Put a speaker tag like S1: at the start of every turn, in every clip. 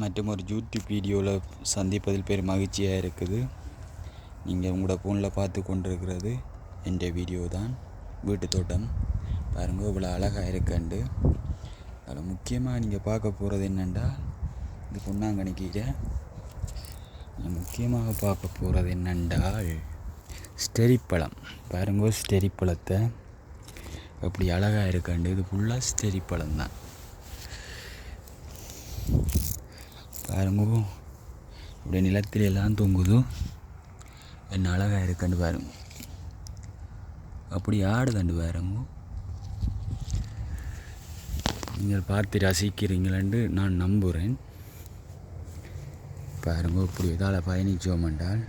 S1: மற்றும் ஒரு யூடியூப் வீடியோவில் சந்திப்பதில் பெரும் மகிழ்ச்சியாக இருக்குது. நீங்கள் உங்களோட ஃபோனில் பார்த்து கொண்டிருக்கிறது என் வீடியோ தான். வீட்டு தோட்டம் பாருங்கள், இவ்வளோ அழகாக இருக்கண்டு. அதில் முக்கியமாக நீங்கள் பார்க்க போகிறது என்னென்னா, இது பொன்னாங்கண்ணி கீரை. முக்கியமாக பார்க்க போகிறது என்னென்றால் ஸ்டெரிப்பழம். பாருங்க, ஸ்டெரிப்பழத்தை அப்படி அழகாக இருக்கண்டு. இது ஃபுல்லாக ஸ்டெரிப்பழம் தான். பாருங்க, இப்படி நிலத்தில எல்லாம் தொங்குது. என்ன அழகாக இருக்கண்டு பாருங்க. அப்படி ஆடுதண்டு பாருங்க. நீங்கள் பார்த்து ரசிக்கிறீங்களென்று நான் நம்புகிறேன். பாருங்க, இப்படி இதால் பயணித்தோம் என்றால்,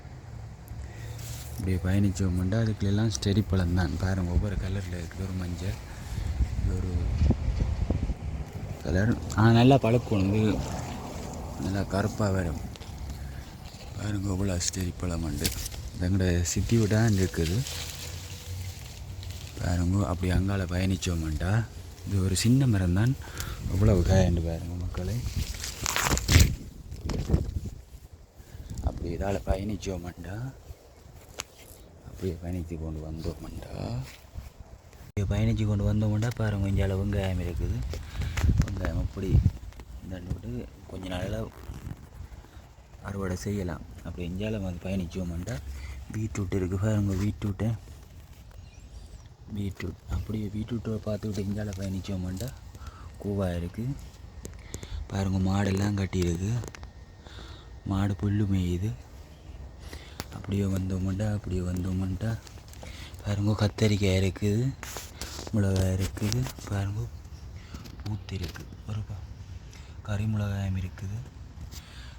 S1: அதுக்குள்ளெல்லாம் ஸ்டெரிப்பழம் தான். பாருங்கள், ஒவ்வொரு கலரில் இருக்குது. ஒரு மஞ்சள், ஒரு கலர். ஆனால் நல்லா பழக்கம் வந்து நல்லா கருப்பாக வரும். பாருங்க, இவ்வளோ ஸ்டெரிப்பழம் உண்டு. எங்களோட சித்தி விடான் இருக்குது. பாருங்க, அப்படி அங்கால பயணித்தோம்டா. இது ஒரு சின்ன மரம் தான், இவ்வளவு காயண்டு பாருங்க மக்களை. அப்படி இதால் பயணித்தோம்டா, அப்படியே பயணித்து கொண்டு வந்தோம்டா. பாருங்க, இங்கே வெங்காயம் இருக்குது. வெங்காயம் அப்படி இந்த கொஞ்ச நாளில் அறுவடை செய்யலாம். அப்படி இஞ்சால வந்து பயணிச்சோம்டா. பீட்ரூட் இருக்குது பாருங்க, பீட்ரூட் அப்படியே பீட்ரூட்டை பார்த்துக்கிட்டு இஞ்சால பயணிச்சோம்டா. கூவா இருக்குது பாருங்க. மாடெல்லாம் கட்டியிருக்கு. மாடு புல்லு மேயுது. அப்படியே வந்தோம்டா. பாருங்க, கத்தரிக்காய் இருக்குது, மிளகாய் இருக்குது. பாருங்க, பூத்து இருக்குது. ஒரு கறி மிளகாயம் இருக்குது.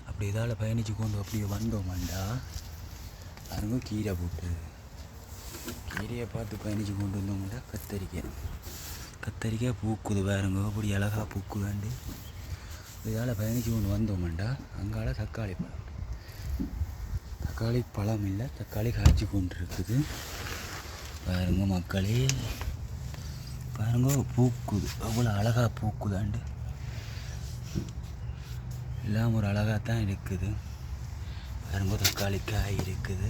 S1: அப்படி இதால் பயணித்து கொண்டு அப்படியே வந்தோம்டா. பாருங்க, கீரை போட்டு கீரையை பார்த்து பயணித்து கொண்டு வந்தோம்டா. கத்தரிக்காய் பூக்குது பாருங்க, அப்படி அழகாக பூக்குதாண்டு. இதால் பயணித்து கொண்டு வந்தோம்டா. அங்கால தக்காளி பழம் இல்லை, தக்காளி காய்ச்சி கொண்டு இருக்குது. பாருங்க மக்களே, பாருங்க, பூக்குது. அவ்வளோ அழகாக பூக்குதாண்டு. எல்லாம் ஒரு அழகாக தான் இருக்குது. பாருங்க, தக்காளி காய் இருக்குது.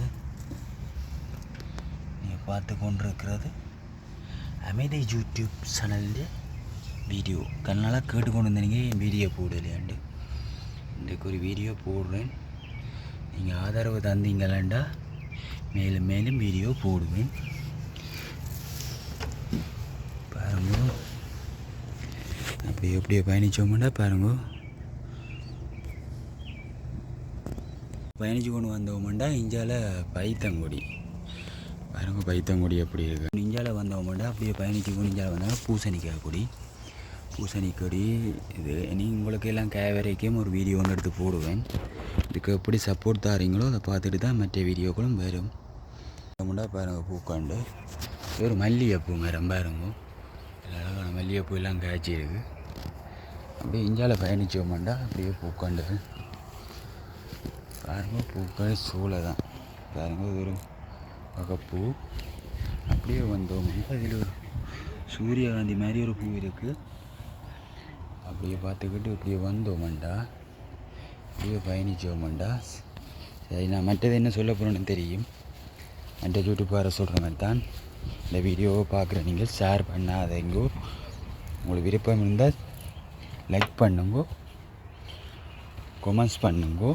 S1: நீங்கள் பார்த்து கொண்டிருக்கிறது அமைதி யூடியூப் சேனல்ல வீடியோ. கண்ணால் கேட்டு கொண்டு வந்தீங்க, என் வீடியோ போடலையாண்டு. இன்றைக்கு ஒரு வீடியோ போடுறேன். நீங்கள் ஆதரவு தந்தீங்களா மேலும் மேலும் வீடியோ போடுவேன். பாருங்க, அப்படியே பயணித்தோம்னா பாருங்க, பயணித்து கொண்டு வந்தோம்டா. இஞ்சால பைத்தங்கொடி பாருங்க, பைத்தங்கொடி எப்படி இருக்குது. இஞ்சால வந்தோம்டா. அப்படியே பயணித்து கொண்டு இஞ்சால வந்தால் பூசணிக்காய் கொடி இது. இனி உங்களுக்கு எல்லாம் காய் வரைக்கும் ஒரு வீடியோ ஒன்று எடுத்து போடுவேன். இதுக்கு எப்படி சப்போர்ட் தாரீங்களோ அதை பார்த்துட்டு தான் மற்ற வீடியோக்களும் வரும். பாருங்க, பூக்காண்டு ஒரு மல்லிகைப்பூ மரம் பாருங்க. அழகான மல்லிகைப்பூ எல்லாம் காய்ச்சி இருக்குது. அப்படியே இஞ்சால பயணித்தோம்டா. அப்படியே பூக்காண்டு பாருங்க, பூக்கள் சூளை தான் பாருங்க. இது ஒரு வகைப்பூ. அப்படியே வந்தோம்னா இதில் ஒரு சூரியகாந்தி மாதிரி ஒரு பூ இருக்குது. அப்படியே பார்த்துக்கிட்டு இப்படியே வந்தோம்டா. அப்படியே பயணிச்சோம்டா. சரி, நான் மற்றது என்ன சொல்ல போகிறேன்னு தெரியும். மற்ற யூடியூப்பார சொல்கிற மாதிரி தான் இந்த வீடியோவை பார்க்குற நீங்கள் ஷேர் பண்ணாதீங்கோ. உங்களுக்கு விருப்பம் இருந்தால் லைக் பண்ணுங்கோ, கமெண்ட்ஸ் பண்ணுங்கோ.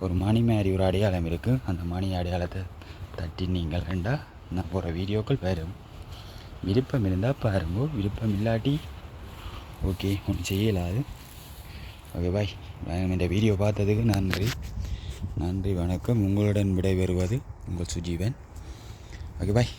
S1: ஒரு மணி மாதிரி ஒரு அடையாளம் இருக்குது. அந்த மணி அடையாளத்தை தட்டி நீங்கள் வேண்டாம், நான் போகிற வீடியோக்கள் வரும். விருப்பம் இருந்தால் பாருங்கோ, விருப்பம் இல்லாட்டி ஓகே, ஒன்றும் செய்யலாது. ஓகே, பாய். இந்த வீடியோ பார்த்ததுக்கு நன்றி, வணக்கம். உங்களுடன் விடைபெறுவது உங்கள் சுஜீவன். ஓகே, பாய்.